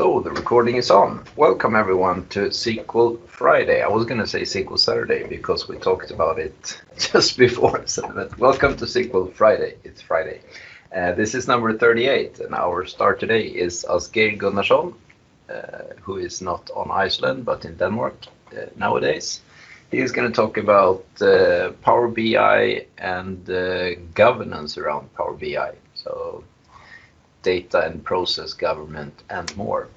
So the recording is on. Welcome everyone to SQL Friday. I was going to say SQL Saturday because we talked about it just before. But welcome to SQL Friday. It's Friday. This is number 38 and our star today is Asgeir Gunnarsson, who is not on Iceland but in Denmark nowadays. He's going to talk about Power BI and governance around Power BI. So data and process government and more,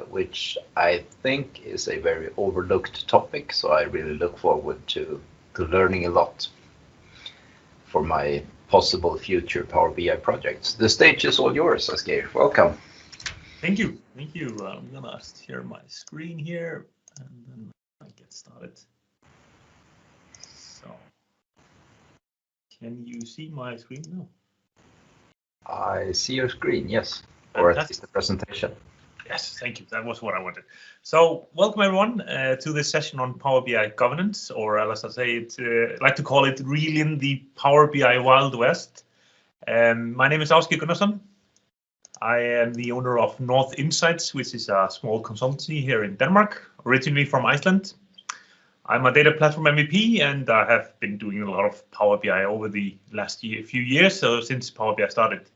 which I think is a very overlooked topic. So I really look forward to learning a lot for my possible future Power BI projects. The stage is all yours, Asgeir. Welcome. Thank you. Thank you. I'm gonna share my screen here and then I get started. So, can you see my screen now? I see your screen, yes, or at least the presentation. Yes, thank you. That was what I wanted. So, welcome everyone to this session on Power BI governance, or as I say, I like to call it reeling the Power BI Wild West. My name is Asgeir Gunnarsson. I am the owner of North Insights, which is a small consultancy here in Denmark, originally from Iceland. I'm a data platform MVP, and I have been doing a lot of Power BI over the last few years, so since Power BI started.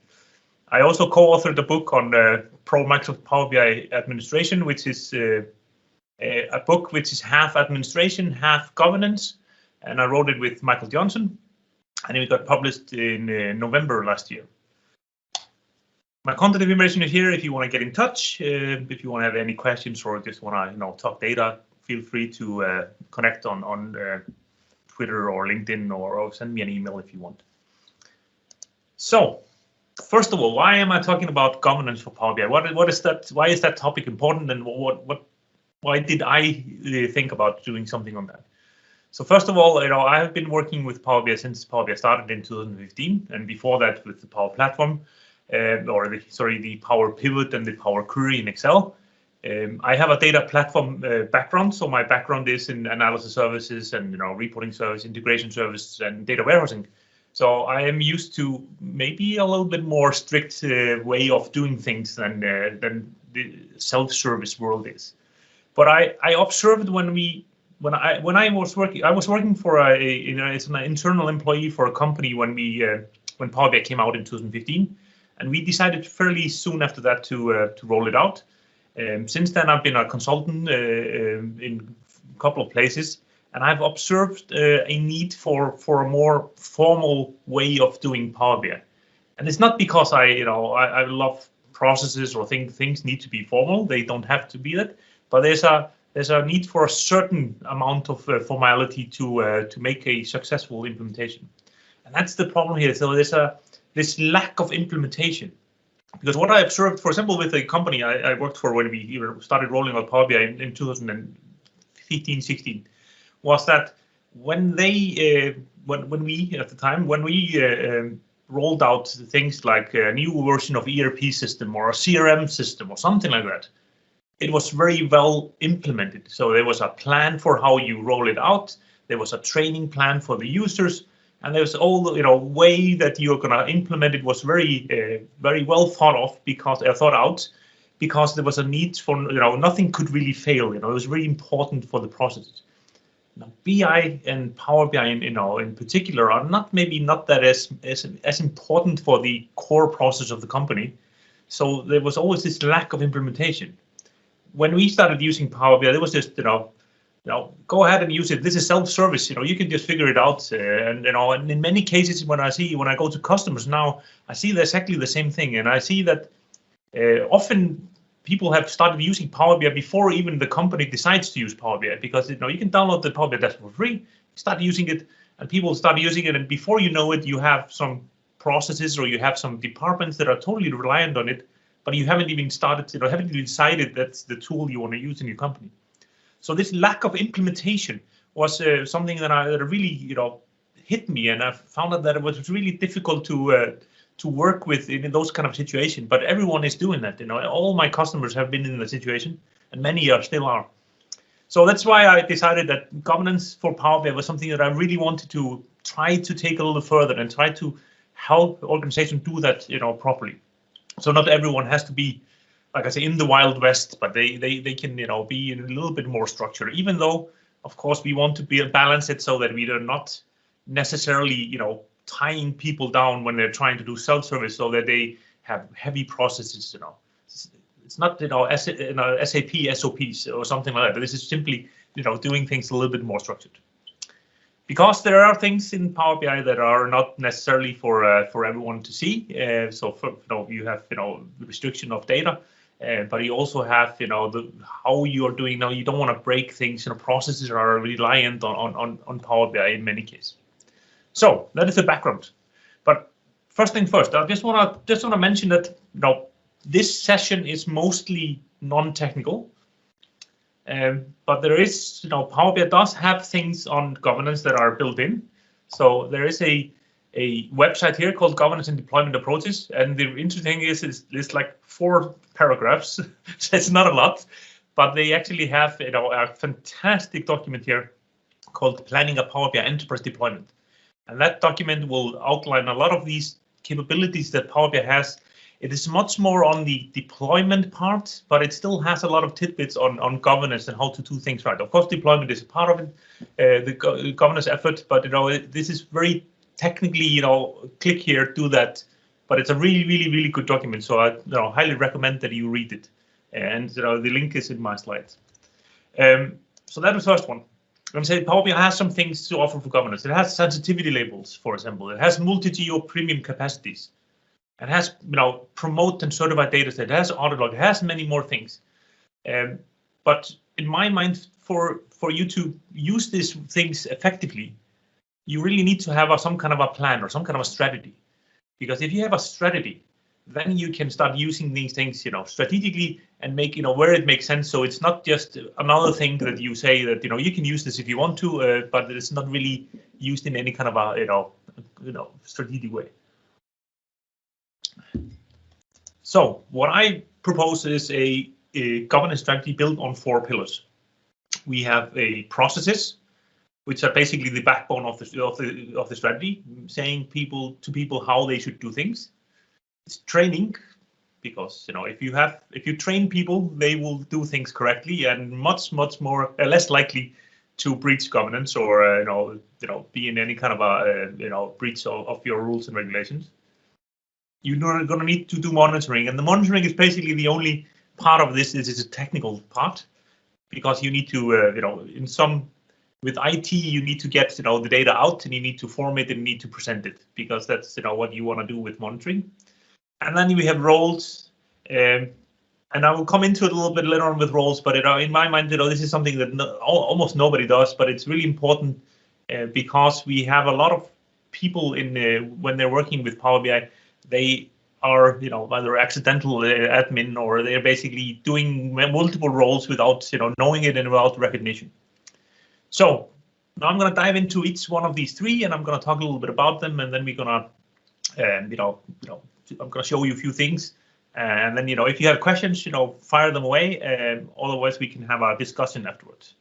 I also co-authored a book on Microsoft Power BI administration, which is a book which is half administration, half governance, and I wrote it with Michael Johnson, and it got published in November last year. My contact information is here if you want to get in touch, if you want to have any questions or just want to talk data. Feel free to connect on Twitter or LinkedIn or send me an email if you want. So, first of all, why am I talking about governance for Power BI? What is that? Why is that topic important? And why did I think about doing something on that? So first of all, I have been working with Power BI since Power BI started in 2015, and before that with the Power Platform, the Power Pivot and the Power Query in Excel. I have a data platform background, so my background is in analysis services and reporting service, integration services, and data warehousing. So I am used to maybe a little bit more strict way of doing things than the self-service world is. But I observed when I was working for as an internal employee for a company when Power BI came out in 2015, and we decided fairly soon after that to roll it out. Since then, I've been a consultant in a couple of places, and I've observed a need for a more formal way of doing Power BI. And it's not because I love processes or think things need to be formal. They don't have to be that, but there's a need for a certain amount of formality to make a successful implementation. And that's the problem here. So there's this lack of implementation. Because what I observed, for example, with the company I worked for when we started rolling out Power BI in 2015, 16, was that when we rolled out things like a new version of ERP system or a CRM system or something like that, it was very well implemented. So there was a plan for how you roll it out. There was a training plan for the users. And there's all the way that you're gonna implement it was very well thought out because there was a need for nothing could really fail. It was really important for the processes. Now BI and Power BI in particular are not that as important for the core process of the company. So there was always this lack of implementation. When we started using Power BI, there was just go ahead and use it. This is self-service. You can just figure it out. And in many cases, when I go to customers now, I see exactly the same thing. And I see that often people have started using Power BI before even the company decides to use Power BI, because you can download the Power BI dashboard for free, start using it, and people start using it. And before you know it, you have some processes or you have some departments that are totally reliant on it, but you haven't even started. Haven't even decided that's the tool you want to use in your company. So this lack of implementation was something that really hit me, and I found out that it was really difficult to work with in those kind of situations. But everyone is doing that. All my customers have been in the situation, and many still are. So that's why I decided that governance for Power BI was something that I really wanted to try to take a little further and try to help organizations do that properly. So not everyone has to be like I say, in the Wild West, but they can, you know, be a little bit more structured, even though, of course, we want to balance it so that we are not necessarily, you know, tying people down when they're trying to do self-service so that they have heavy processes, you know. It's not, you know, SAP SOPs or something like that, but this is simply, you know, doing things a little bit more structured. Because there are things in Power BI that are not necessarily for everyone to see. So for, you know, you have, you know, the restriction of data, but you also have, you know, how you are doing now. You don't want to break things. You know, processes are reliant on Power BI in many cases. So that is the background. But first thing first, I just want to mention that, you know, this session is mostly non-technical. But there is, you know, Power BI does have things on governance that are built in. So there is a website here called Governance and Deployment Approaches, and the interesting thing is it's like 4 paragraphs, so it's not a lot, but they actually have, you know, a fantastic document here called Planning a Power BI Enterprise Deployment, and that document will outline a lot of these capabilities that Power BI has. It is much more on the deployment part, but it still has a lot of tidbits on governance and how to do things right. Of course, deployment is a part of it, the governance effort, but, you know, this is very technically, you know, click here, do that. But it's a really good document, so I, you know, highly recommend that you read it. And, you know, the link is in my slides. So that was the first one. I'm going to say Power BI has some things to offer for governance. It has sensitivity labels, for example. It has multi-geo premium capacities. It has, you know, promote and certify data set. It has audit log. It has many more things. But in my mind, for you to use these things effectively, you really need to have some kind of a plan or some kind of a strategy. Because if you have a strategy, then you can start using these things, you know, strategically and make, you know, where it makes sense. So it's not just another thing that you say that, you know, you can use this if you want to, but it's not really used in any kind of a, you know, strategic way. So what I propose is a governance strategy built on 4 pillars. We have a processes, which are basically the backbone of the strategy, saying to people how they should do things. It's training, because, you know, if you train people, they will do things correctly and much more less likely to breach governance or you know be in any kind of a you know breach of your rules and regulations. You're going to need to do monitoring, and the monitoring is basically the only part of this is a technical part, because you need to you know, with IT you need to get, you know, the data out and you need to form it and you need to present it, because that's, you know, what you want to do with monitoring. And then we have roles, and I will come into it a little bit later on with roles, but, you know, in my mind, you know, this is something that almost nobody does, but it's really important because we have a lot of people when they're working with Power BI, they are, you know, either accidental admin or they're basically doing multiple roles without, you know, knowing it and without recognition. So now I'm going to dive into each one of these 3, and I'm going to talk a little bit about them, and then we're going to, you know, I'm going to show you a few things, and then, you know, if you have questions, you know, fire them away, and otherwise we can have a discussion afterwards.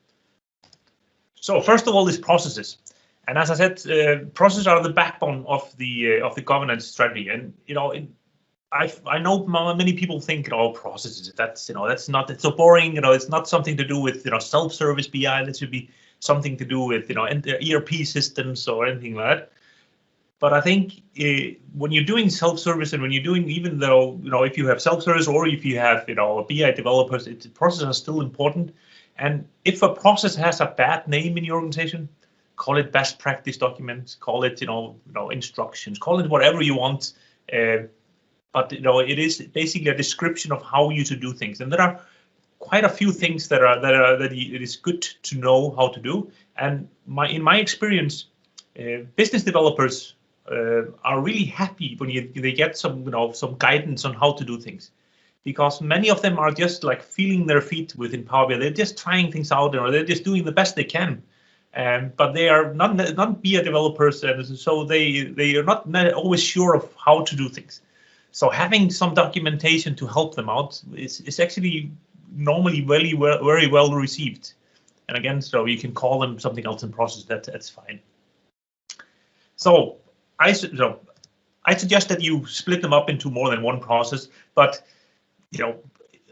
So first of all, is processes. And as I said, processes are the backbone of the governance strategy. And, you know, I know many people think, oh, processes, that's, you know, that's so boring. You know, it's not something to do with, you know, self-service BI. That should be something to do with, you know, ERP systems or anything like that. But I think when you're doing self-service, and when you're doing, even though, you know, if you have self-service or if you have, you know, BI developers, processes are still important. And if a process has a bad name in your organization, call it best practice documents, call it, you know, instructions, call it whatever you want. But, you know, it is basically a description of how you should do things. And there are quite a few things that it is good to know how to do. And in my experience, business developers are really happy when they get some, you know, some guidance on how to do things, because many of them are just like feeling their feet within Power BI. They're just trying things out, or they're just doing the best they can. But they are not BI developers, and so they are not always sure of how to do things. So having some documentation to help them out is actually normally very well received. And again, so you can call them something else in process. That's fine. So I suggest that you split them up into more than one process. But, you know,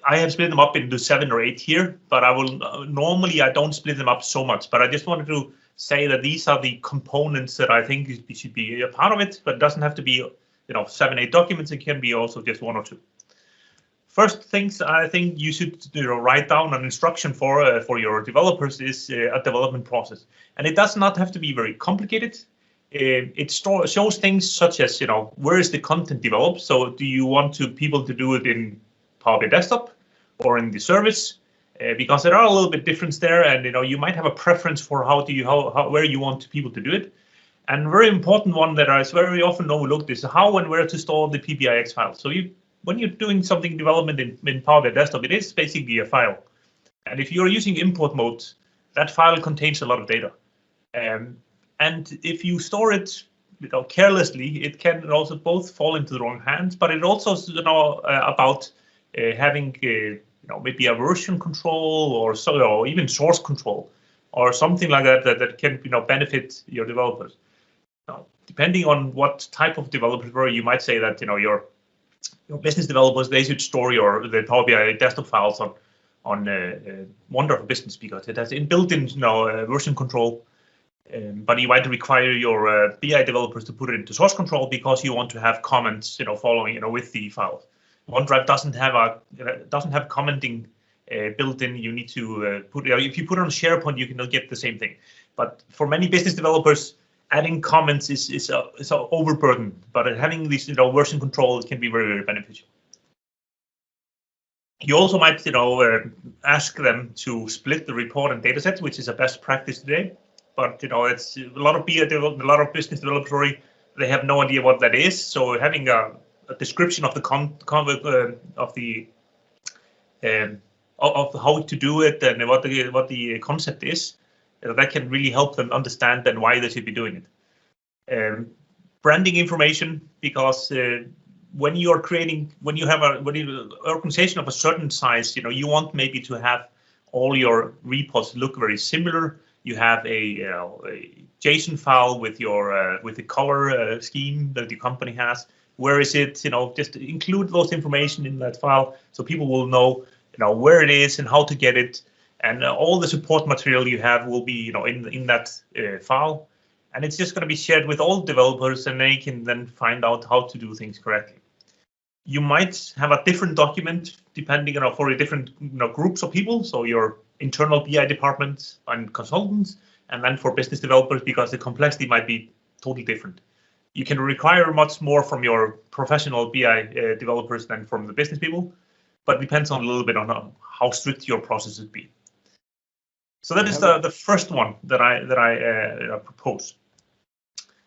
I have split them up into 7 or 8 here, but I will normally I don't split them up so much. But I just wanted to say that these are the components that I think should be a part of it, but it doesn't have to be 7, 8 documents. It can be also just 1 or 2. First things I think you should write down an instruction for your developers is a development process, and it does not have to be very complicated. It shows things such as where is the content developed. So do you want people to do it in Power BI Desktop or in the service? Because there are a little bit difference there, and you might have a preference for where you want people to do it. And very important one that is very often overlooked is how and where to store the PBIX file. So when you're doing something development in Power BI Desktop, it is basically a file. And if you're using import mode, that file contains a lot of data. And if you store it carelessly, it can also both fall into the wrong hands, but it also is about having maybe a version control or even source control or something like that can benefit your developers. Now, depending on what type of developers were, you might say that your business developers, they should store the Power BI Desktop files on Wonder for Business because it has built-in version control. But you might require your BI developers to put it into source control because you want to have comments, following, with the files. OneDrive doesn't have commenting built in. You need to put if you put it on SharePoint, you can get the same thing. But for many business developers, adding comments is a overburden. But having this version control can be very, very beneficial. You also might ask them to split the report and datasets, which is a best practice today. But it's a lot of business developers, they have no idea what that is. So having a description of the of how to do it and what the concept is, that can really help them understand then why they should be doing it. Branding information, because when you have an organization of a certain size, you want maybe to have all your reports look very similar. You have a JSON file with the color scheme that the company has. Where is it? Just include those information in that file so people will know, where it is and how to get it. And all the support material you have will be, in that file. And it's just going to be shared with all developers, and they can then find out how to do things correctly. You might have a different document depending for the different groups of people. So your internal BI departments and consultants, and then for business developers, because the complexity might be totally different. You can require much more from your professional BI developers than from the business people, but it depends on a little bit on how strict your process would be. So that is the first one that I propose.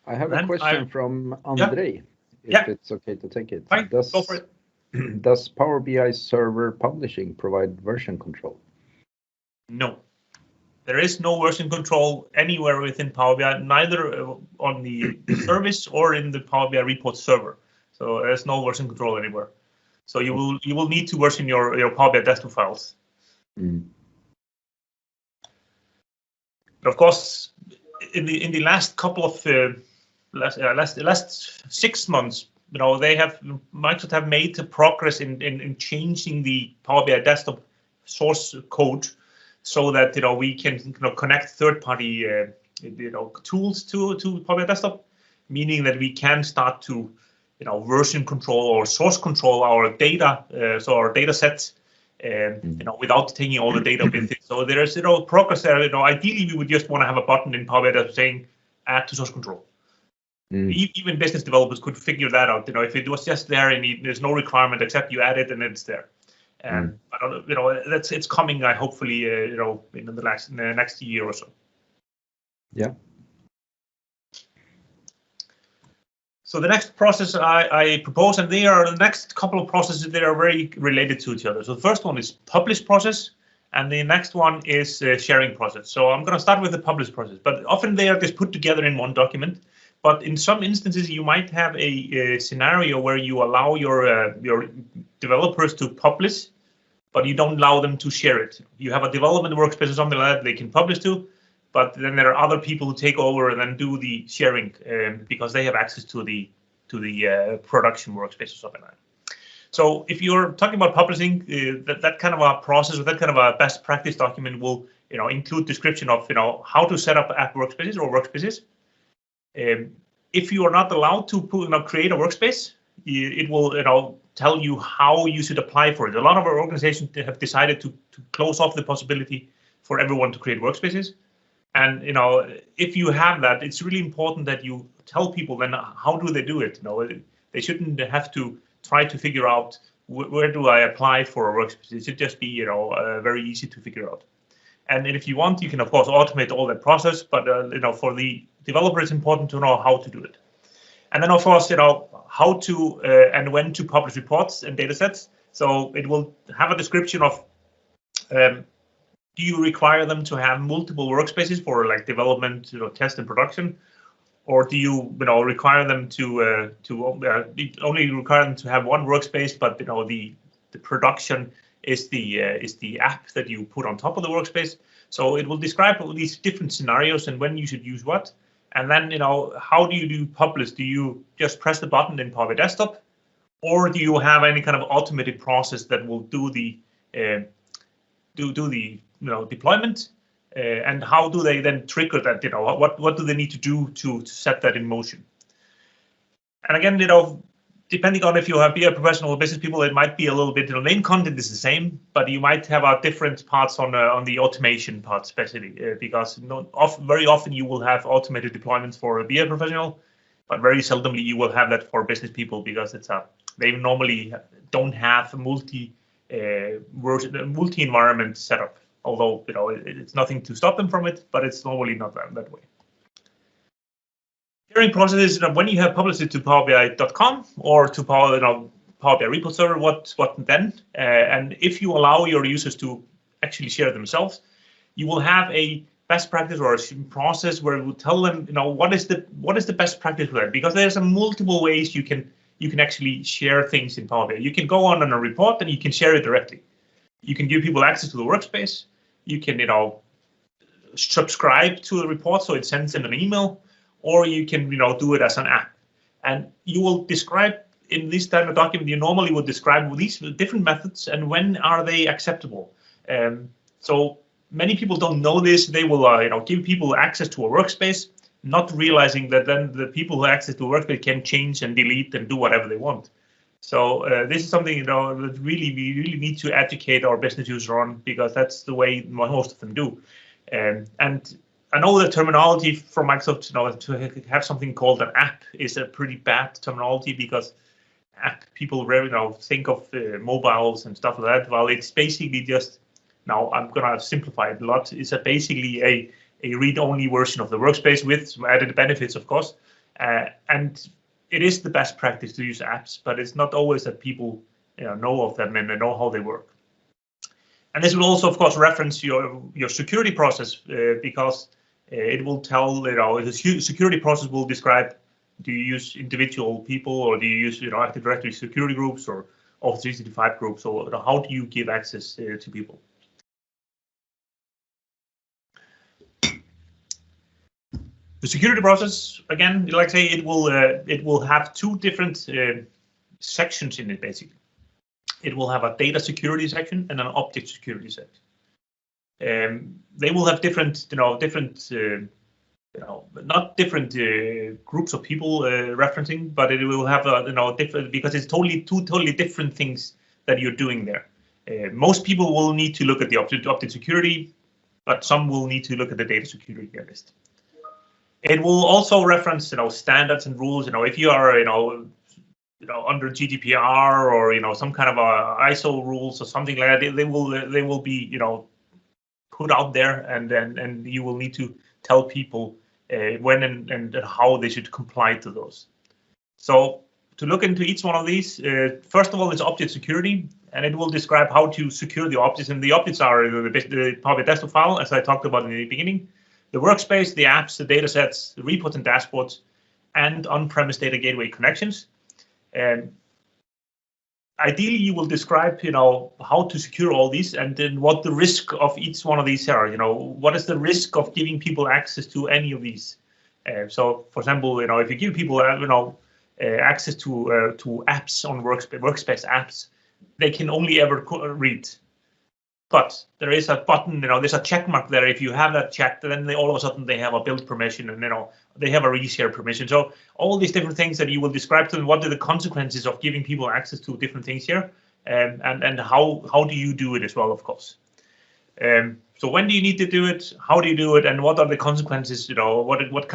I have a question from Andre. If it's okay to take it. Fine, go for it. Does Power BI Server Publishing provide version control? No, there is no version control anywhere within Power BI, neither on the service or in the Power BI report server. So there's no version control anywhere. So you will need to version your Power BI Desktop files. Mm. But of course, in the last couple of last 6 months, Microsoft have made progress in changing the Power BI Desktop source code so that we can connect third-party tools to Power BI Desktop, meaning that we can start to version control or source control our data, so our data sets, without taking all the data with it. So there is progress there. Ideally, we would just want to have a button in Power BI Desktop saying add to source control. Even business developers could figure that out. If it was just there and there's no requirement except you add it and it's there. But it's coming. Hopefully, in the next year or so. Yeah. So the next process I propose, and the next couple of processes, they are very related to each other. So the first one is publish process, and the next one is sharing process. So I'm going to start with the publish process, but often they are just put together in one document. But in some instances, you might have a scenario where you allow your developers to publish, but you don't allow them to share it. You have a development workspace or something like that they can publish to, but then there are other people who take over and then do the sharing because they have access to the production workspace or something like that. So if you're talking about publishing, that kind of a process or that kind of a best practice document will include description of how to set up app workspaces or workspaces. If you are not allowed to create a workspace, it will tell you how you should apply for it. A lot of our organizations have decided to close off the possibility for everyone to create workspaces. And if you have that, it's really important that you tell people then how do they do it. They shouldn't have to try to figure out where do I apply for a workspace. It should just be very easy to figure out. And if you want, you can of course automate all that process. But for the developer, it's important to know how to do it. And then of course how to and when to publish reports and data sets. So it will have a description of do you require them to have multiple workspaces for like development, test and production, or do you require them to only require them to have one workspace, but the production is the app that you put on top of the workspace. So it will describe all these different scenarios and when you should use what. And then how do you publish? Do you just press the button in Power BI Desktop, or do you have any kind of automated process that will do the deployment? And how do they then trigger that? What do they need to do to set that in motion? And again, depending on if you have BI professional or business people, it might be a little bit. The main content is the same, but you might have different parts on the automation part, especially because very often you will have automated deployments for a BI professional, but very seldomly you will have that for business people because they normally don't have a multi environment setup. Although it's nothing to stop them from it, but it's normally not that way. Sharing processes, when you have published it to PowerBI.com or to Power BI repo server, what then? And if you allow your users to actually share themselves, you will have a best practice or a process where it will tell them, what is the best practice for that? Because there's multiple ways you can actually share things in Power BI. You can go on a report and you can share it directly. You can give people access to the workspace. You can, subscribe to the report so it sends them an email, or you can, do it as an app. And you will describe in this type of document. You normally would describe these different methods and when are they acceptable. So many people don't know this. They will, give people access to a workspace, not realizing that then the people who access to a workspace can change and delete and do whatever they want. So this is something that we really need to educate our business users on, because that's the way most of them do. And I know the terminology from Microsoft, to have something called an app is a pretty bad terminology, because app people rarely think of mobiles and stuff like that. Well, it's basically just, now I'm gonna simplify it a lot. It's basically a read-only version of the workspace with some added benefits, of course, and it is the best practice to use apps, but it's not always that people know of them and they know how they work. And this will also, of course, reference your security process, because it will tell, the security process will describe, do you use individual people, or do you use Active Directory security groups or Office 365 groups, or how do you give access to people? The security process, again, like I say, it will have two different sections in it. Basically, it will have a data security section and an object security section. They will have different, not different groups of people referencing, but it will have different, because it's two totally different things that you're doing there. Most people will need to look at the object security, but some will need to look at the data security list. It will also reference, standards and rules. If you are, under GDPR or some kind of ISO rules or something like that, they will be, put out there, and you will need to tell people when and how they should comply to those. So to look into each one of these, first of all, is object security, and it will describe how to secure the objects. And the objects are the Power BI desktop file, as I talked about in the beginning, the workspace, the apps, the data sets, the reports and dashboards, and on-premise data gateway connections. And ideally, you will describe, how to secure all these, and then what the risk of each one of these are. What is the risk of giving people access to any of these? So, for example, if you give people, access to apps on workspace apps, they can only ever read. But there is a button, there's a check mark there. If you have that checked, then all of a sudden they have a build permission, and they have a reshare permission. So all these different things that you will describe to them, what are the consequences of giving people access to different things here, and how do you do it as well, of course. So when do you need to do it? How do you do it? And what are the consequences? What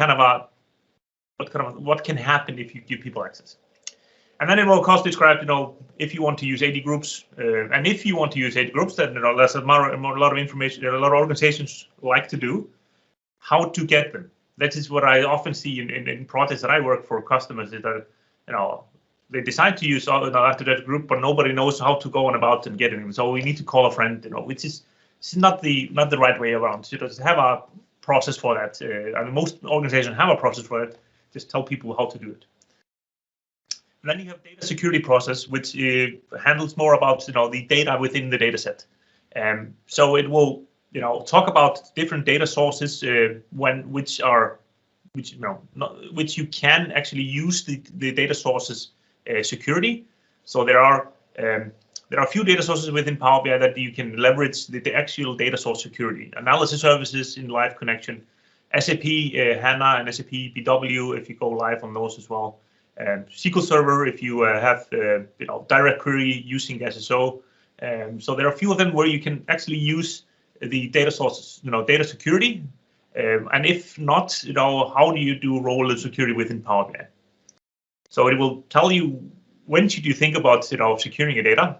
can happen if you give people access? And then it will, of course, describe, if you want to use 80 groups, and if you want to use 80 groups, then there's a lot of information. A lot of organizations like to do. How to get them? That is what I often see in projects that I work for customers. Is that they decide to use after that group, but nobody knows how to go on about and getting them. So we need to call a friend, which is not the right way around. You just have a process for that, and most organizations have a process for it. Just tell people how to do it. And then you have data security process, which handles more about the data within the data set. So it will talk about different data sources which you can actually use the data sources security. So there are a few data sources within Power BI that you can leverage the actual data source security. Analysis services in live connection, SAP HANA and SAP BW if you go live on those as well. SQL Server if you have direct query using SSO. So there are a few of them where you can actually use the data sources, data security. And if not, how do you do role and security within Power BI? So it will tell you when should you think about securing your data,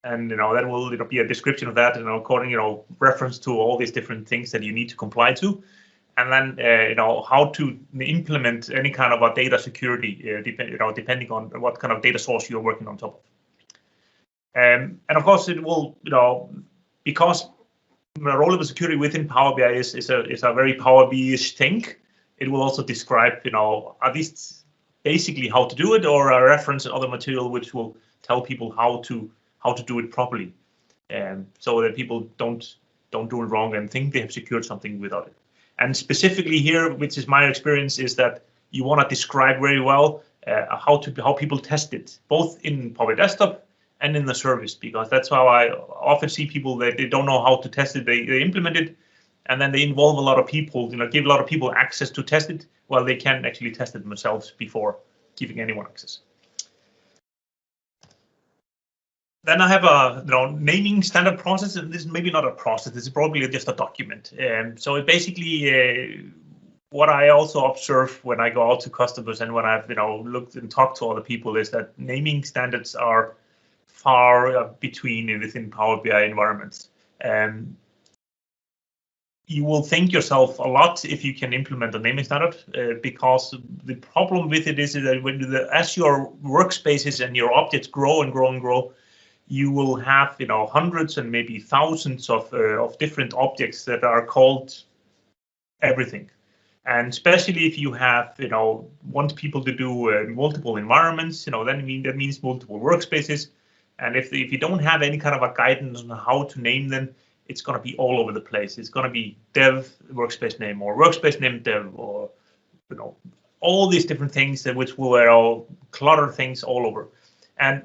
and that will be a description of that, according reference to all these different things that you need to comply to. And then, how to implement any kind of a data security, depending on what kind of data source you're working on top of. And of course, it will, because role of security within Power BI is a very Power BI-ish thing. It will also describe, at least basically how to do it, or a reference and other material which will tell people how to do it properly, so that people don't do it wrong and think they have secured something without it. And specifically here, which is my experience, is that you want to describe very well how people test it, both in Power BI Desktop and in the service, because that's how I often see people that they don't know how to test it. They implement it, and then they involve a lot of people, give a lot of people access to test it, while they can actually test it themselves before giving anyone access. Then I have a naming standard process, and this is maybe not a process. This is probably just a document. So it basically what I also observe when I go out to customers and when I've looked and talked to other people is that naming standards are far between within Power BI environments. You will thank yourself a lot if you can implement a naming standard, because the problem with it is that as your workspaces and your objects grow and grow and grow, you will have hundreds and maybe thousands of different objects that are called everything. And especially if you have want people to do multiple environments, that means multiple workspaces. And if you don't have any kind of a guidance on how to name them, it's going to be all over the place. It's going to be dev workspace name or workspace name dev, or all these different things which will clutter things all over. And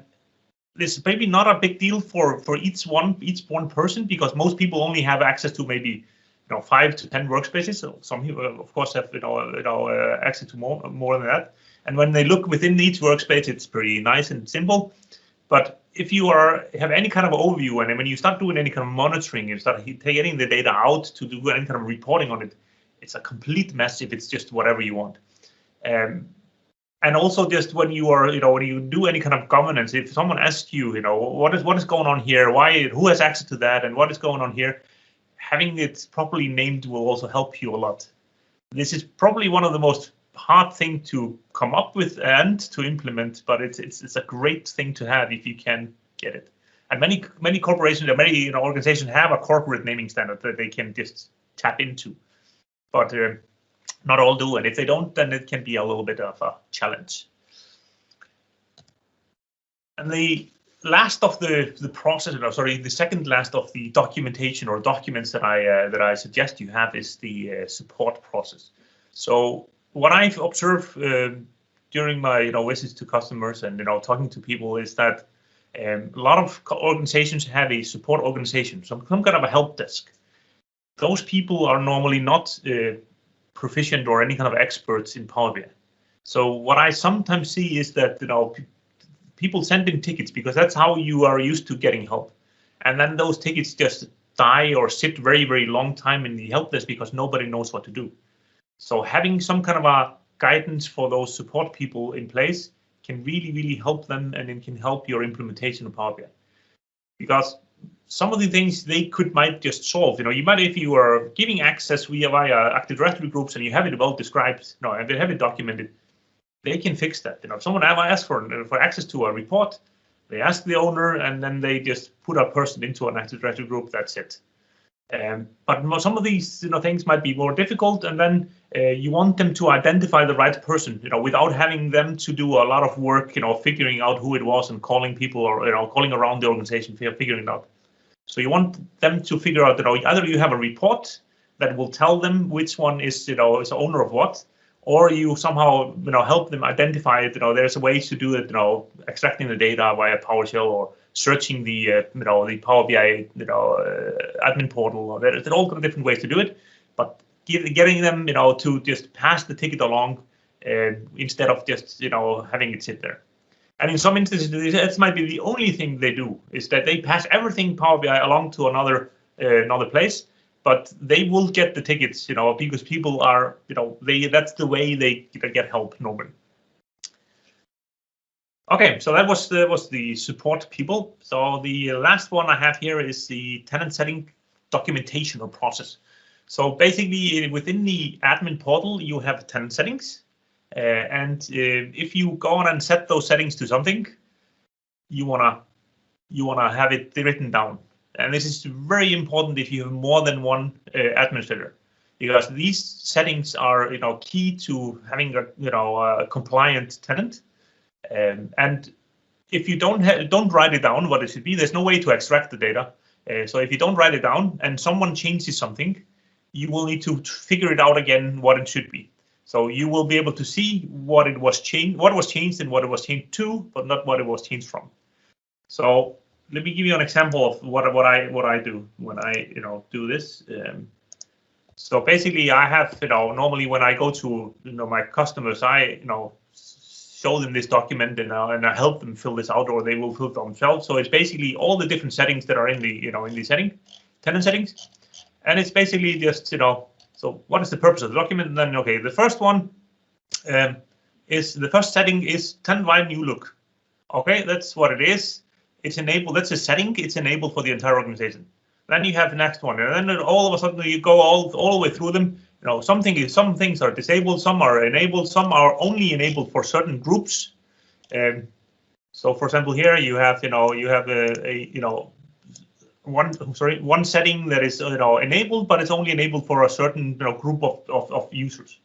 this is maybe not a big deal for each one person, because most people only have access to maybe 5 to 10 workspaces. So some people, of course, have access to more than that. And when they look within each workspace, it's pretty nice and simple. But if you have any kind of overview, and when you start doing any kind of monitoring, you start getting the data out to do any kind of reporting on it, it's a complete mess if it's just whatever you want. And also just when you are, when you do any kind of governance, if someone asks you, what is going on here, who has access to that, and what is going on here, having it properly named will also help you a lot. This is probably one of the most hard thing to come up with and to implement, but it's a great thing to have if you can get it. And many corporations or many organizations have a corporate naming standard that they can just tap into, but not all do. And if they don't, then it can be a little bit of a challenge. And the last of the process, the second last of the documentation or documents that I suggest you have is the support process. So what I've observed during my visits to customers and talking to people is that a lot of organizations have a support organization, some kind of a help desk. Those people are normally not proficient or any kind of experts in Power BI. So what I sometimes see is that people send in tickets because that's how you are used to getting help, and then those tickets just die or sit very, very long time in the help desk because nobody knows what to do. So having some kind of a guidance for those support people in place can really, really help them, and it can help your implementation of Power BI. Because some of the things they might just solve. You might, if you are giving access via Active Directory groups and you have it well described, and they have it documented, they can fix that. If someone ever asks for access to a report, they ask the owner, and then they just put a person into an Active Directory group. That's it. But some of these things might be more difficult, and then you want them to identify the right person, without having them to do a lot of work, figuring out who it was and calling people or calling around the organization, figuring it out. So you want them to figure out that either you have a report that will tell them which one is is the owner of what, or you somehow help them identify it. There's a way to do it, extracting the data via PowerShell or searching the the Power BI admin portal. Or there's all kind of different ways to do it, but getting them to just pass the ticket along instead of just having it sit there. And in some instances, that might be the only thing they do, is that they pass everything Power BI along to another place. But they will get the tickets, because people are, that's the way they get help normally. Okay, so that was the support people. So the last one I have here is the tenant setting documentation or process. So basically, within the admin portal, you have tenant settings, and if you go on and set those settings to something, you wanna have it written down. And this is very important if you have more than one administrator, because these settings are key to having a compliant tenant. And if you don't write it down what it should be, there's no way to extract the data. So if you don't write it down and someone changes something, you will need to figure it out again what it should be. So you will be able to see what was changed and what it was changed to, but not what it was changed from. So let me give you an example of what I do when I do this. So basically, I have normally when I go to my customers, I show them this document and I help them fill this out, or they will fill it themselves. So it's basically all the different settings that are in the in the tenant settings, and it's basically just So what is the purpose of the document? And then the first one is the first setting is tenant-wide new look. Okay, that's what it is. It's enabled. That's a setting. It's enabled for the entire organization. Then you have the next one, and then all of a sudden you go all the way through them. Some things are disabled, some are enabled, some are only enabled for certain groups. So, for example, here you have one setting that is enabled, but it's only enabled for a certain group of users.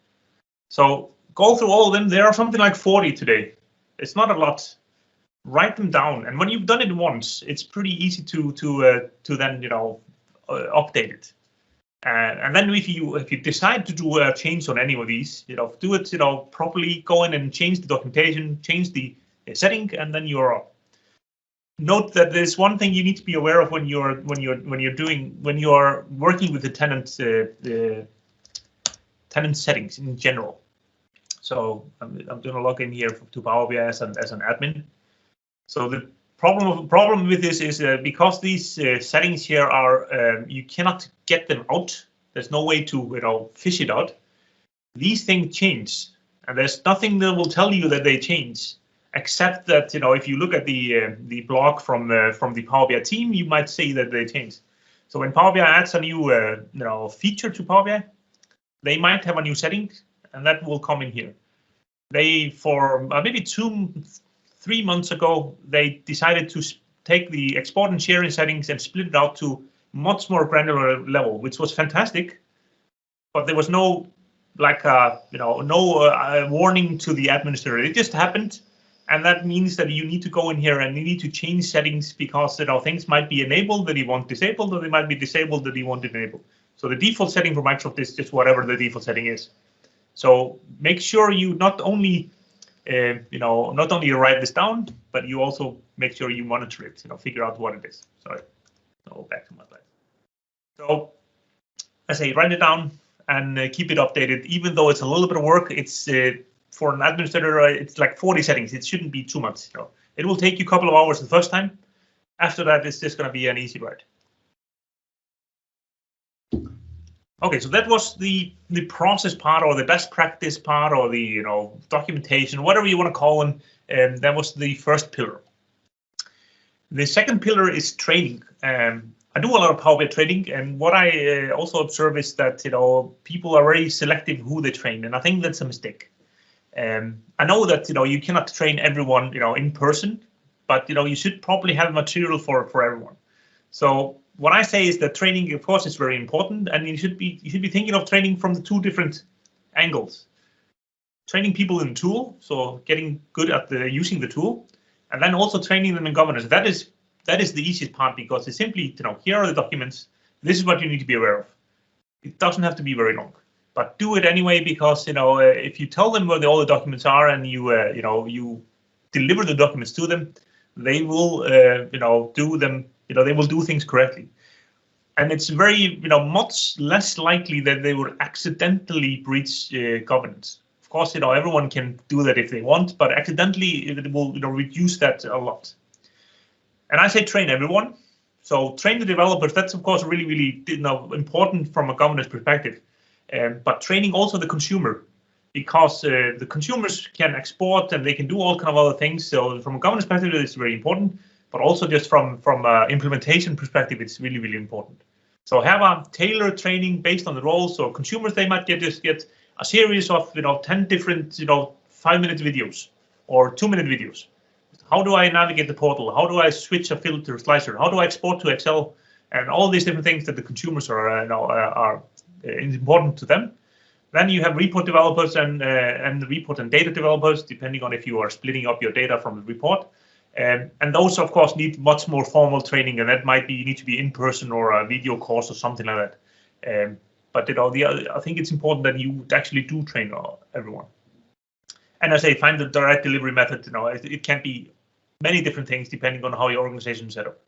So go through all of them. There are something like 40 today. It's not a lot. Write them down, and when you've done it once, it's pretty easy to then update it. And then if you decide to do a change on any of these, do it properly. Go in and change the documentation, change the setting, and then you're up. Note that there's one thing you need to be aware of when you're working with the tenant settings in general. So I'm going to log in here to Power BI as an admin. So the problem with this is because these settings here are you cannot get them out. There's no way to fish it out. These things change, and there's nothing that will tell you that they change, except that if you look at the blog from the Power BI team, you might see that they change. So when Power BI adds a new feature to Power BI, they might have a new setting, and that will come in here. They for maybe 2-3 months ago, they decided to take the export and sharing settings and split it out to much more granular level, which was fantastic. But there was no warning to the administrator. It just happened, and that means that you need to go in here and you need to change settings because things might be enabled that you want disabled, or they might be disabled that you want enabled. So the default setting for Microsoft is just whatever the default setting is. So make sure you not only not only you write this down, but you also make sure you monitor it, figure out what it is. Sorry, so back to my slide. So I say write it down and keep it updated. Even though it's a little bit of work, it's for an administrator, it's like 40 settings. It shouldn't be too much. It will take you a couple of hours the first time. After that, it's just going to be an easy ride. Okay, so that was the process part, or the best practice part, or the documentation, whatever you want to call them. And that was the first pillar. The second pillar is training. I do a lot of Power BI training, and what I also observe is that people are very selective who they train, and I think that's a mistake. I know that you cannot train everyone in person, but you should probably have material for everyone. So what I say is that training, of course, is very important, and you should be thinking of training from the two different angles. Training people in the tool, so getting good at using the tool, and then also training them in governance. That is the easiest part, because it's simply here are the documents. This is what you need to be aware of. It doesn't have to be very long, but do it anyway, because if you tell them where all the documents are and you deliver the documents to them, they will do them. They will do things correctly, and it's very much less likely that they will accidentally breach governance. Of course, everyone can do that if they want, but accidentally it will reduce that a lot. And I say train everyone. So train the developers. That's of course really, really important from a governance perspective. But training also the consumer, because the consumers can export and they can do all kind of other things. So from a governance perspective, it's very important. But also just from implementation perspective, it's really, really important. So have a tailored training based on the roles. So consumers, they might just get a series of 10 different 5-minute videos or 2-minute videos. How do I navigate the portal? How do I switch a filter slicer? How do I export to Excel? And all these different things that the consumers are important to them. Then you have report developers and the report and data developers, depending on if you are splitting up your data from the report. And those, of course, need much more formal training, and that might need to be in person or a video course or something like that. But I think it's important that you actually do train everyone. And as I say, find the direct delivery method. It can be many different things depending on how your organization is set up.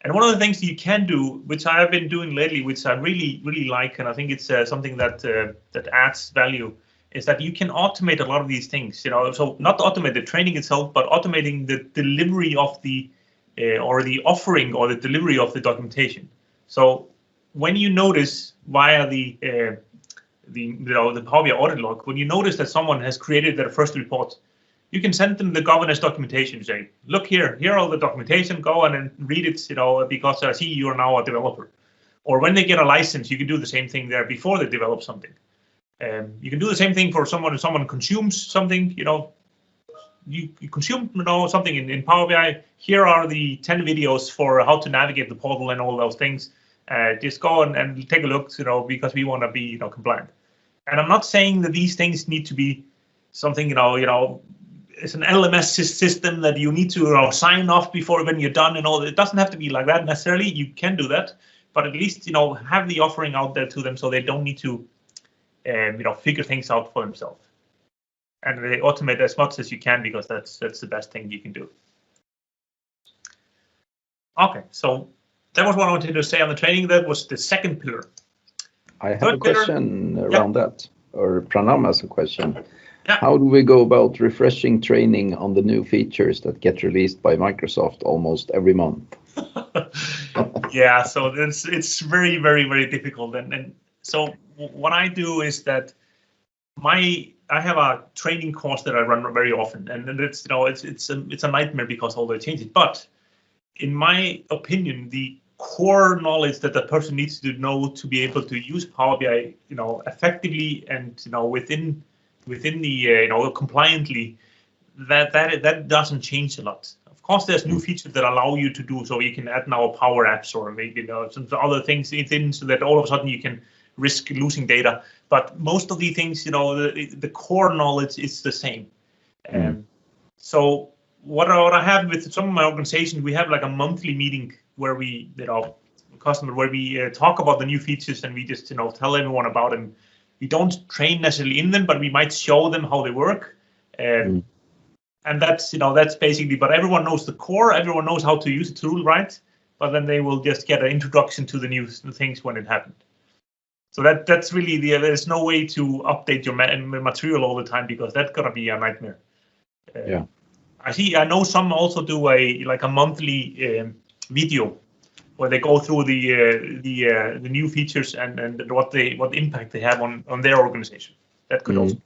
And one of the things you can do, which I have been doing lately, which I really, really like, and I think it's something that adds value, is that you can automate a lot of these things. So not automate the training itself, but automating the delivery of the or the offering or the delivery of the documentation. So when you notice via the Power BI audit log, when you notice that someone has created their first report, you can send them the governance documentation. Say, look here are all the documentation. Go on and read it. Because I see you are now a developer. Or when they get a license, you can do the same thing there before they develop something. You can do the same thing for someone consumes something. You consume something in Power BI. Here are the 10 videos for how to navigate the portal and all those things. Just go and take a look, because we want to be compliant. And I'm not saying that these things need to be something it's an LMS system that you need to sign off before when you're done and all. It doesn't have to be like that necessarily. You can do that, but at least have the offering out there to them, so they don't need to figure things out for themselves. And they automate as much as you can, because that's the best thing you can do. Okay, so that was what I wanted to say on the training. That was the second pillar. I have a question around that, or Pranam has a question. Yeah. How do we go about refreshing training on the new features that get released by Microsoft almost every month? Yeah, so it's very, very, very difficult. And so what I do is that I have a training course that I run very often, and it's it's a nightmare because all the changes. But in my opinion, the core knowledge that the person needs to know to be able to use Power BI, effectively and within the compliantly, that doesn't change a lot. Of course, there's new features that allow you to do so. You can add now Power Apps or maybe some other things in, so that all of a sudden you can risk losing data. But most of the things, the core knowledge is the same. So what I have with some of my organizations, we have like a monthly meeting where we, where we talk about the new features, and we just tell everyone about them. We don't train necessarily in them, but we might show them how they work. And that's basically, but everyone knows the core, everyone knows how to use the tool, right? But then they will just get an introduction to the new things when it happened. So that's really there's no way to update your material all the time, because that's gonna be a nightmare. Yeah. I know some also do a monthly video where they go through the new features and what impact they have on their organization. That could also.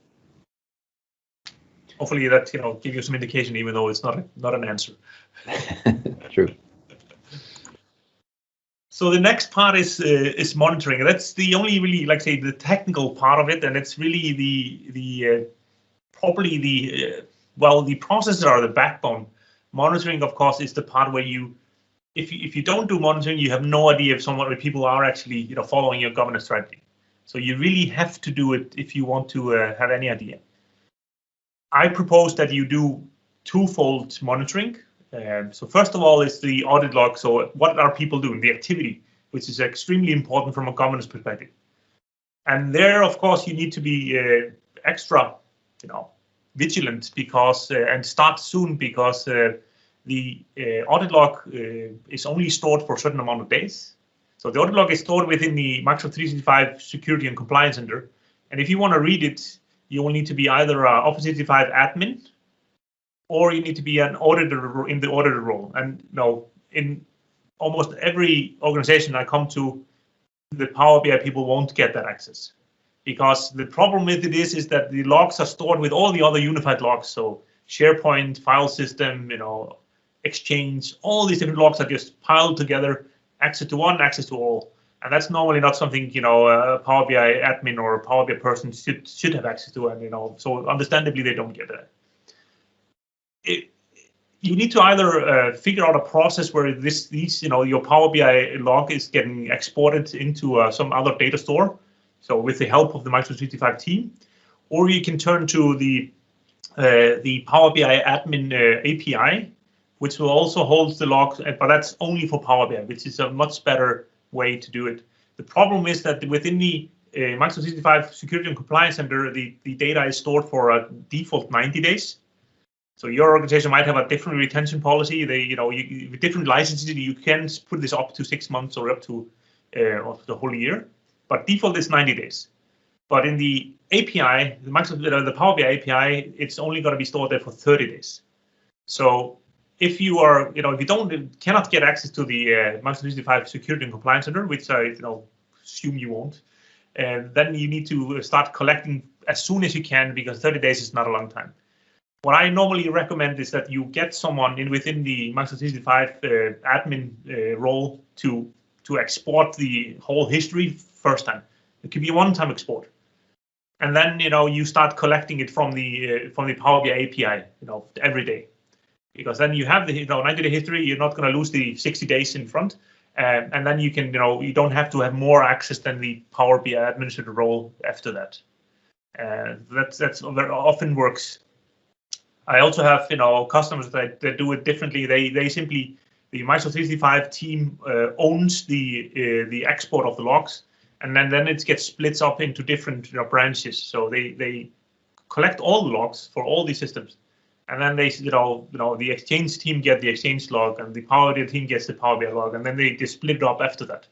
Hopefully that give you some indication, even though it's not an answer. True. So the next part is monitoring. That's the only really, like say, the technical part of it, and it's really the processes are the backbone. Monitoring, of course, is the part where if you don't do monitoring, you have no idea if people are actually following your governance strategy. So you really have to do it if you want to have any idea. I propose that you do twofold monitoring. So first of all is the audit log. So what are people doing? The activity, which is extremely important from a governance perspective. And there, of course, you need to be extra, vigilant because and start soon, because the audit log is only stored for a certain amount of days. So the audit log is stored within the Microsoft 365 Security and Compliance Center. And if you want to read it, you will need to be either an Office 365 admin, or you need to be an auditor in the auditor role. And in almost every organization I come to, the Power BI people won't get that access, because the problem with it is that the logs are stored with all the other unified logs. So SharePoint, file system, Exchange, all these different logs are just piled together, access to one, access to all. And that's normally not something a Power BI admin or a Power BI person should have access to, and so understandably they don't get that. You need to either figure out a process where your Power BI log is getting exported into some other data store, so with the help of the Microsoft 365 team, or you can turn to the Power BI admin API, which will also hold the logs, but that's only for Power BI, which is a much better way to do it. The problem is that within the Microsoft 365 Security and Compliance Center, the data is stored for a default 90 days. So your organization might have a different retention policy. With different licenses, you can put this up to 6 months or up to the whole year, but default is 90 days. But in the API, the Power BI API, it's only going to be stored there for 30 days. So if you are, if you cannot get access to the Microsoft 365 Security and Compliance Center, which I assume you won't, then you need to start collecting as soon as you can, because 30 days is not a long time. What I normally recommend is that you get someone within the Microsoft 365 admin role to export the whole history first time. It could be a one-time export, and then you start collecting it from the Power BI API every day, because then you have the 90-day history. You're not going to lose the 60 days in front, and then you can you don't have to have more access than the Power BI administrator role after that. That's very often works. I also have customers that do it differently. They simply, the Microsoft 365 team owns the export of the logs, and then it gets split up into different branches. So they collect all the logs for all these systems, and then they the Exchange team get the Exchange log, and the Power BI team gets the Power BI log, and then they just split it up after that,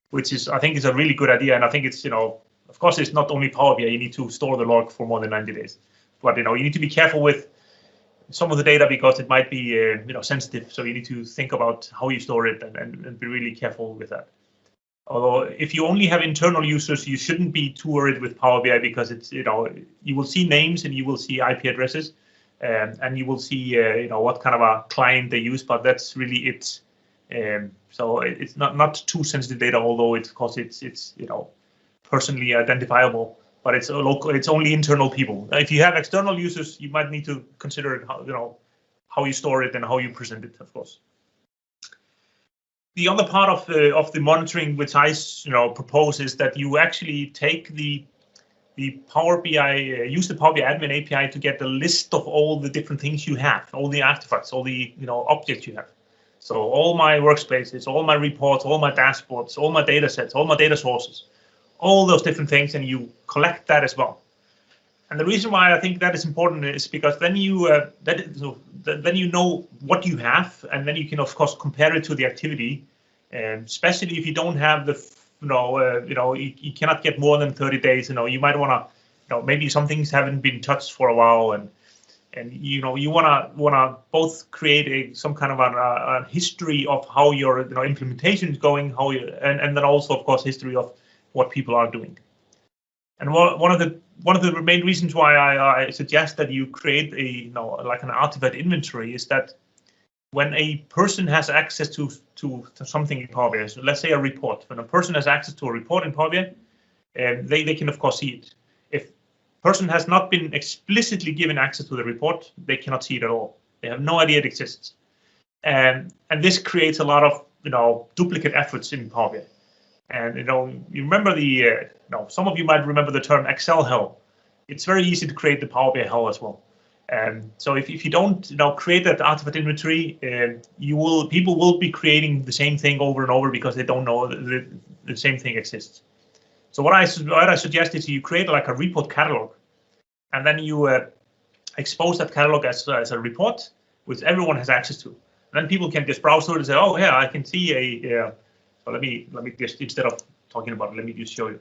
which I think is a really good idea. And I think it's of course it's not only Power BI. You need to store the log for more than 90 days, but you need to be careful with some of the data, because it might be sensitive. So you need to think about how you store it and be really careful with that. Although if you only have internal users, you shouldn't be too worried with Power BI, because it's you will see names and you will see IP addresses, and you will see what kind of a client they use, but that's really it. So it's not too sensitive data, although of course it's personally identifiable. But it's local. It's only internal people. If you have external users, you might need to consider how you store it and how you present it, of course. The other part of the monitoring, which I propose, is that you actually take the Power BI, use the Power BI admin API to get a list of all the different things you have, all the artifacts, all the objects you have. So all my workspaces, all my reports, all my dashboards, all my data sets, all my data sources, all those different things, and you collect that as well. And the reason why I think that is important is because then you then you know what you have, and then you can of course compare it to the activity, especially if you don't have the you cannot get more than 30 days. You might want to maybe some things haven't been touched for a while, and you want to both create some kind of a history of how your implementation is going, and then also of course history of what people are doing. And one of the main reasons why I suggest that you create like an artifact inventory is that when a person has access to something in Power BI, so let's say a report, when a person has access to a report in Power BI, they can of course see it. If person has not been explicitly given access to the report, they cannot see it at all. They have no idea it exists, and this creates a lot of duplicate efforts in Power BI. And you remember some of you might remember the term Excel hell. It's very easy to create the Power BI hell as well. So if you don't create that artifact inventory, people will be creating the same thing over and over because they don't know the same thing exists. So what I suggest is you create like a report catalog, and then you expose that catalog as a report which everyone has access to. And then people can just browse through it and say, oh yeah, I can see so let me just, instead of talking about it, let me just show you.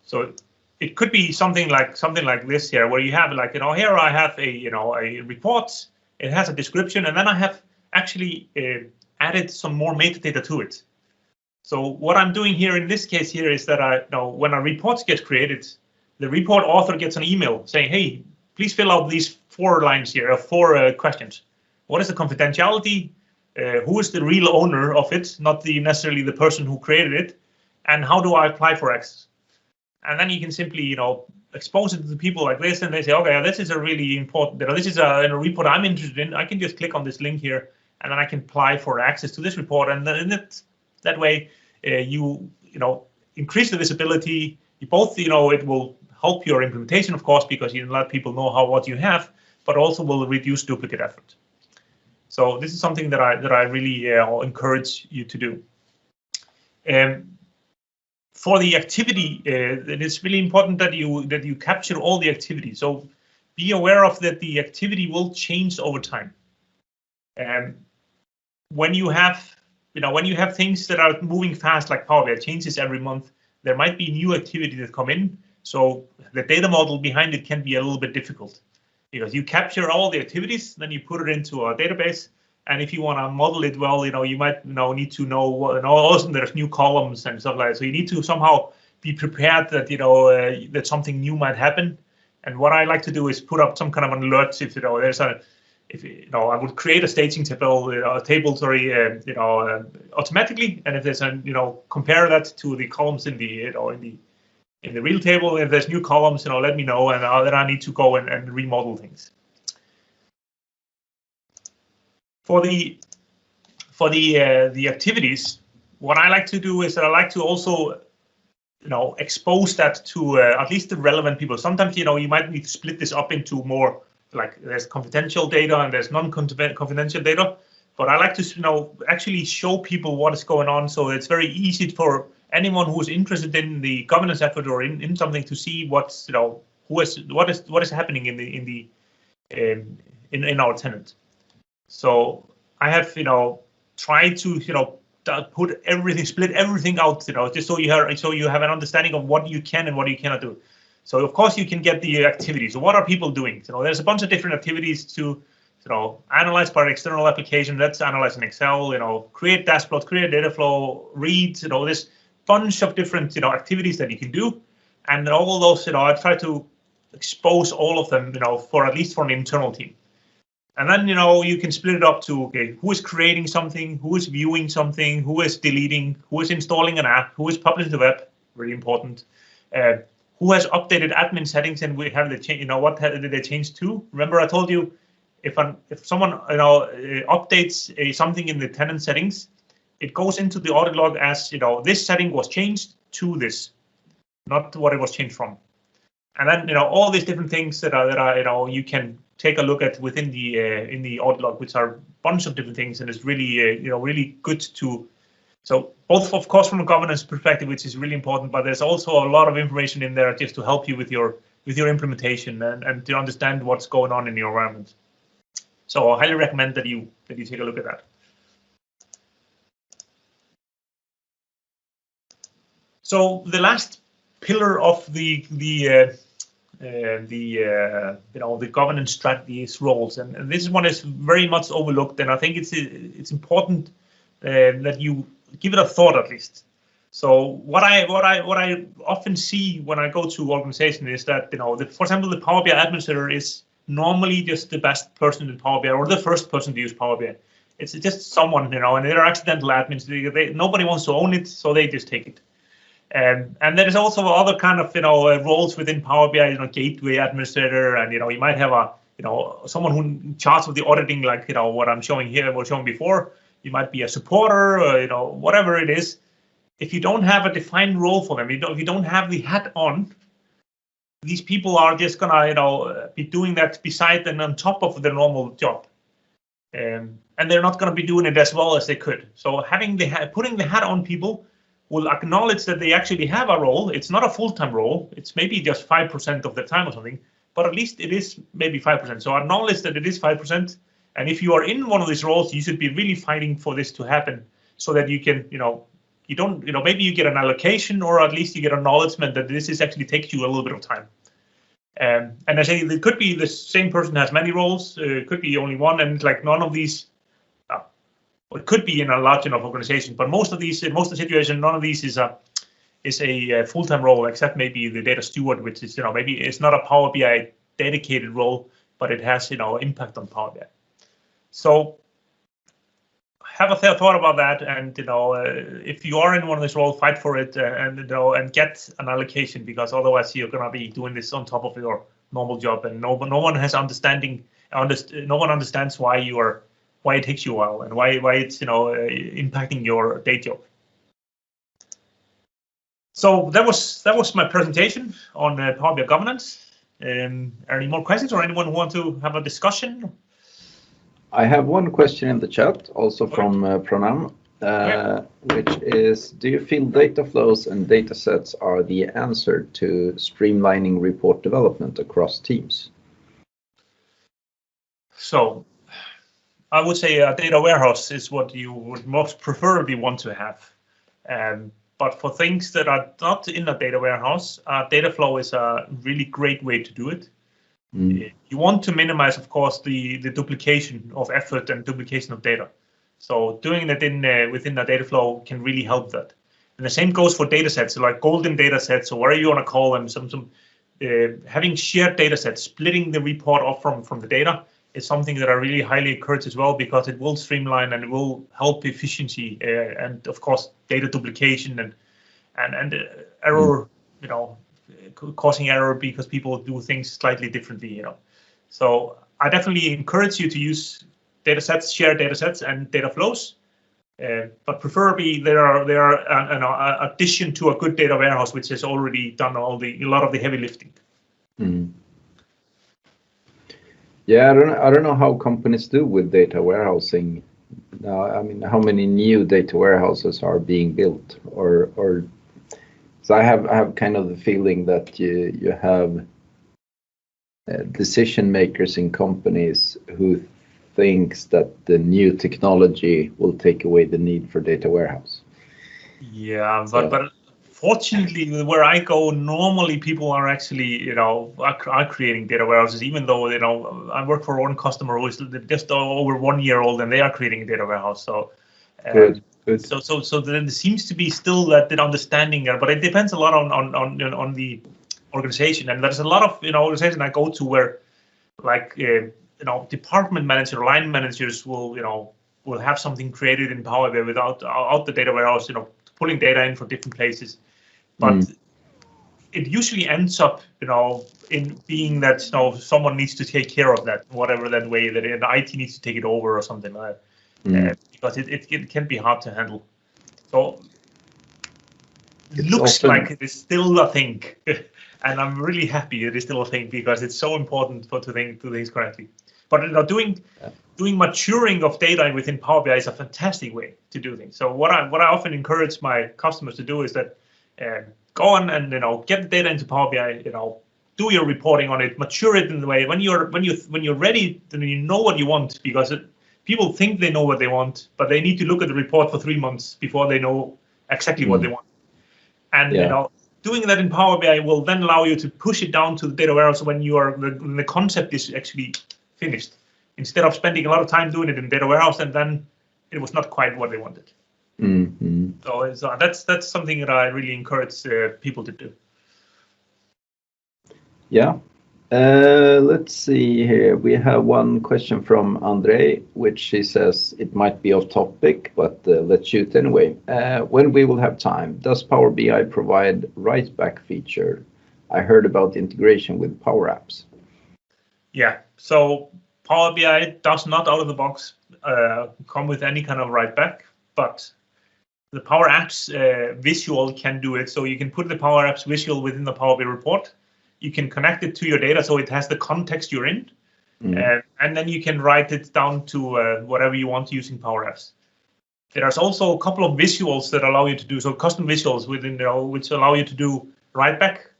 So it could be something like this here, where you have like here I have a report. It has a description, and then I have actually added some more metadata to it. So what I'm doing here in this case here is that when a report gets created, the report author gets an email saying, hey, please fill out these 4 lines here, 4 questions. What is the confidentiality? Who is the real owner of it, not necessarily the person who created it, and how do I apply for access? And then you can simply, expose it to people like this, and they say, okay, this is a really important, this is a report I'm interested in. I can just click on this link here, and then I can apply for access to this report, and then that way you increase the visibility. You both, it will help your implementation, of course, because you let people know what you have, but also will reduce duplicate effort. So this is something that I really encourage you to do. For the activity, it is really important that you capture all the activity. So be aware of that the activity will change over time. When you have things that are moving fast, like Power BI changes every month, there might be new activity that come in. So the data model behind it can be a little bit difficult, because you capture all the activities, then you put it into a database, and if you want to model it well, you might need to know what, also there's new columns and stuff like that. So you need to somehow be prepared that that something new might happen. And what I like to do is put up some kind of an alert if there's I would create a staging table, automatically, and if there's compare that to the columns in the real table. If there's new columns, let me know, and then I need to go and remodel things. For the activities, what I like to do is that I like to also expose that to at least the relevant people. Sometimes you might need to split this up into more, like there's confidential data and there's non-confidential data. But I like to actually show people what is going on, so it's very easy for anyone who's interested in the governance effort or in something to see what is happening in our tenant. So I have tried to split everything out, just so you have an understanding of what you can and what you cannot do. So of course you can get the activities. So what are people doing? There's a bunch of different activities to analyze by an external application. Let's analyze in Excel. Create dashboards, create data flow, read. This bunch of different activities that you can do, and all of those I try to expose all of them for at least for an internal team. And then you can split it up to who is creating something, who is viewing something, who is deleting, who is installing an app, who is publishing the web, really important. Who has updated admin settings, and we have the change. What did they change to? Remember I told you if someone updates something in the tenant settings, it goes into the audit log as this setting was changed to this, not what it was changed from. And then all these different things that are you can take a look at within the in the audit log, which are a bunch of different things, and it's really really good to. So both of course from a governance perspective, which is really important, but there's also a lot of information in there just to help you with your with your implementation and to understand what's going on in your environment. So I highly recommend that you take a look at that. So the last pillar of the governance strategy is roles, and this one is very much overlooked, and I think it's important that you give it a thought at least. So what I often see when I go to organizations is that for example, the Power BI administrator is normally just the best person in Power BI or the first person to use Power BI. It's just someone, and they're accidental admins. Nobody wants to own it, so they just take it. And there is also other kind of roles within Power BI, gateway administrator, and you might have a someone who in charge of the auditing, like what I'm showing here, what shown before. You might be a supporter, or whatever it is. If you don't have a defined role for them, if you don't have the hat on, these people are just gonna be doing that beside and on top of their normal job, and they're not gonna be doing it as well as they could. So putting the hat on people will acknowledge that they actually have a role. It's not a full-time role. It's maybe just 5% of the time or something, but at least it is maybe 5%. So acknowledge that it is 5%. And if you are in one of these roles, you should be really fighting for this to happen so that you can, you don't, maybe you get an allocation or at least you get acknowledgement that this is actually takes you a little bit of time. And I say it could be the same person has many roles. It could be only one, and like none of these. It could be in a large enough organization, but most of the situation, none of these is a full-time role, except maybe the data steward, which is maybe it's not a Power BI dedicated role, but it has impact on Power BI. So have a thought about that, and if you are in one of these roles, fight for it, and get an allocation, because otherwise you're gonna be doing this on top of your normal job, and no one has understanding. No one understands why it takes you a while and why it's impacting your day job. So that was my presentation on Power BI governance. Any more questions or anyone who want to have a discussion? I have one question in the chat, also from Pranam, which is: do you feel data flows and data sets are the answer to streamlining report development across teams? So I would say a data warehouse is what you would most preferably want to have. But for things that are not in a data warehouse, data flow is a really great way to do it. You want to minimize, of course, the duplication of effort and duplication of data. So doing that within the data flow can really help that. And the same goes for data sets, so like golden data sets, or whatever you want to call them. Having shared data sets, splitting the report off from the data, is something that I really highly encourage as well, because it will streamline and it will help efficiency and of course data duplication and error, causing error because people do things slightly differently, So I definitely encourage you to use data sets, shared data sets, and data flows, but preferably they are an addition to a good data warehouse, which has already done a lot of the heavy lifting. Yeah, I don't know how companies do with data warehousing. I mean, how many new data warehouses are being built, or so I have kind of the feeling that you have decision makers in companies who thinks that the new technology will take away the need for data warehouse. Yeah, but fortunately, where I go, normally people are actually, are creating data warehouses, even though, I work for one customer who is just over 1 year old and they are creating a data warehouse. So, good. So there seems to be still that understanding there, but it depends a lot on the organization. And there's a lot of, organizations I go to where, like, department manager, line managers will have something created in Power BI without the data warehouse, pulling data in from different places. But it usually ends up, in being that, someone needs to take care of that, whatever that way that the IT needs to take it over or something like that, because it can be hard to handle. So it looks like it is still a thing, and I'm really happy it is still a thing because it's so important to do things correctly. But doing maturing of data within Power BI is a fantastic way to do things. So what I often encourage my customers to do is that go on and get the data into Power BI, do your reporting on it, mature it in the way when you're ready, then you know what you want, because people think they know what they want, but they need to look at the report for 3 months before they know exactly what they want. And doing that in Power BI will then allow you to push it down to the data warehouse when the concept is actually finished, instead of spending a lot of time doing it in data warehouse and then it was not quite what they wanted. So that's something that I really encourage people to do. Yeah. Let's see here. We have one question from Andre, which he says it might be off topic, but let's shoot anyway. When we will have time, does Power BI provide write back feature? I heard about integration with Power Apps. Yeah, so Power BI does not out of the box come with any kind of write back, but the Power Apps visual can do it. So you can put the Power Apps visual within the Power BI report. You can connect it to your data so it has the context you're in, and then you can write it down to whatever you want using Power Apps. There's also a couple of visuals that allow you to do custom visuals within which allow you to do write back.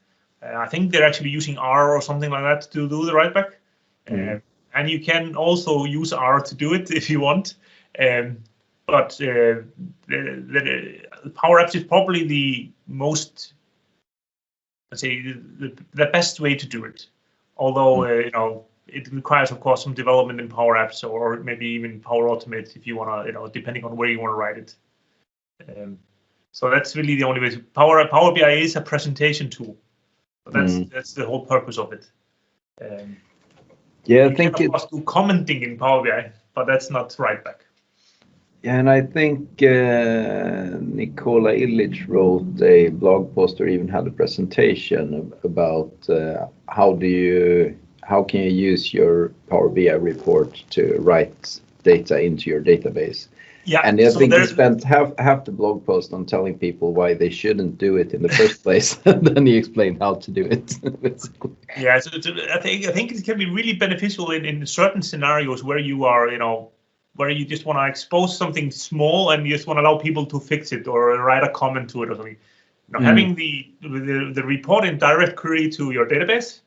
I think they're actually using R or something like that to do the write back, and you can also use R to do it if you want. But the Power Apps is probably the most, let's say, the best way to do it. Although it requires, of course, some development in Power Apps or maybe even Power Automate if you want to, depending on where you want to write it. So that's really the only way. Power BI is a presentation tool. So that's the whole purpose of it. I think you can, of course, do commenting in Power BI, but that's not write back. Yeah, and I think Nikola Illich wrote a blog post or even had a presentation about how can you use your Power BI report to write data into your database. Yeah, and I think he spent half the blog post on telling people why they shouldn't do it in the first place, and then he explained how to do it. Yeah, so I think it can be really beneficial in certain scenarios where you are, where you just want to expose something small and you just want to allow people to fix it or write a comment to it or something. Having the report in direct query to your database,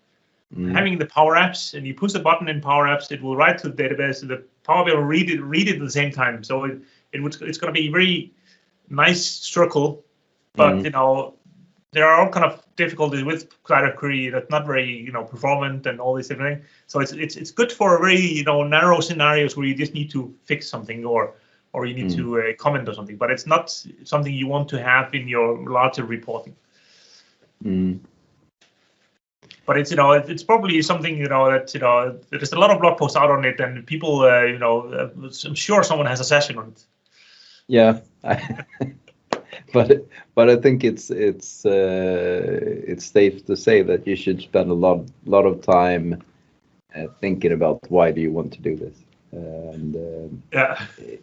having the Power Apps, and you push the button in Power Apps, it will write to the database. The Power BI will read it at the same time. So it's going to be a very nice circle, but there are all kind of difficulties with direct query that's not very performant and all these different things. So it's good for very narrow scenarios where you just need to fix something or you need to comment or something, but it's not something you want to have in your larger reporting. But it's probably something that there's a lot of blog posts out on it, and people I'm sure someone has a session on it. Yeah. But I think it's safe to say that you should spend a lot of time thinking about why do you want to do this, and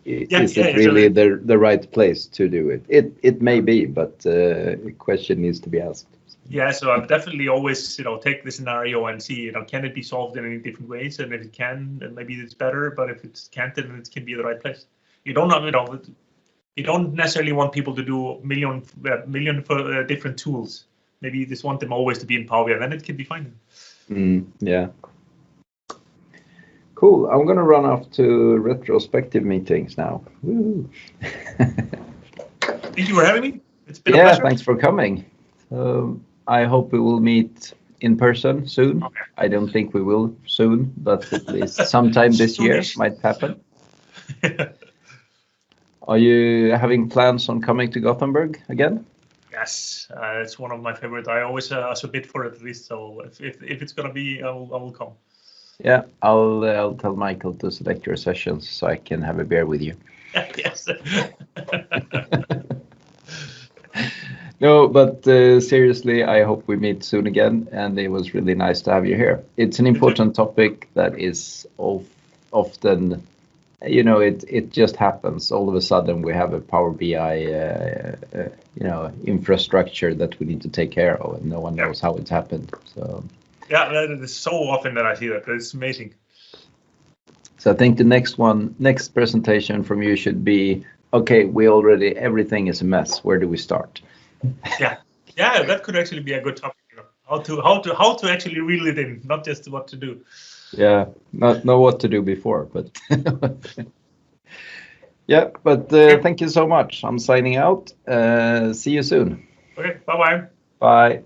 is it really the right place to do it? It may be, but the question needs to be asked. Yeah, so I've definitely always take the scenario and see can it be solved in any different ways, and if it can, then maybe it's better. But if it can't, then it can be the right place. You don't know, you don't necessarily want people to do a million different tools. Maybe you just want them always to be in Power BI, then it can be fine. Yeah. Cool. I'm going to run off to retrospective meetings now. Woo. Thank you for having me. It's been a pleasure. Thanks for coming. I hope we will meet in person soon. Okay. I don't think we will soon, but at least sometime this year might happen. Are you having plans on coming to Gothenburg again? Yes, it's one of my favorite. I always submit for it at least. So if it's gonna be, I will come. Yeah, I'll tell Michael to select your sessions so I can have a beer with you. Yes. No, but seriously, I hope we meet soon again, and it was really nice to have you here. It's an important topic that is often, it just happens. All of a sudden, we have a Power BI, infrastructure that we need to take care of, and no one knows how it happened. So. Yeah, it is so often that I see that. It's amazing. So I think the next presentation from you should be, okay, everything is a mess. Where do we start? Yeah, that could actually be a good topic. how to actually reel it in, not just what to do. Yeah, not know what to do before, but yeah. But thank you so much. I'm signing out. See you soon. Okay, bye-bye. Bye.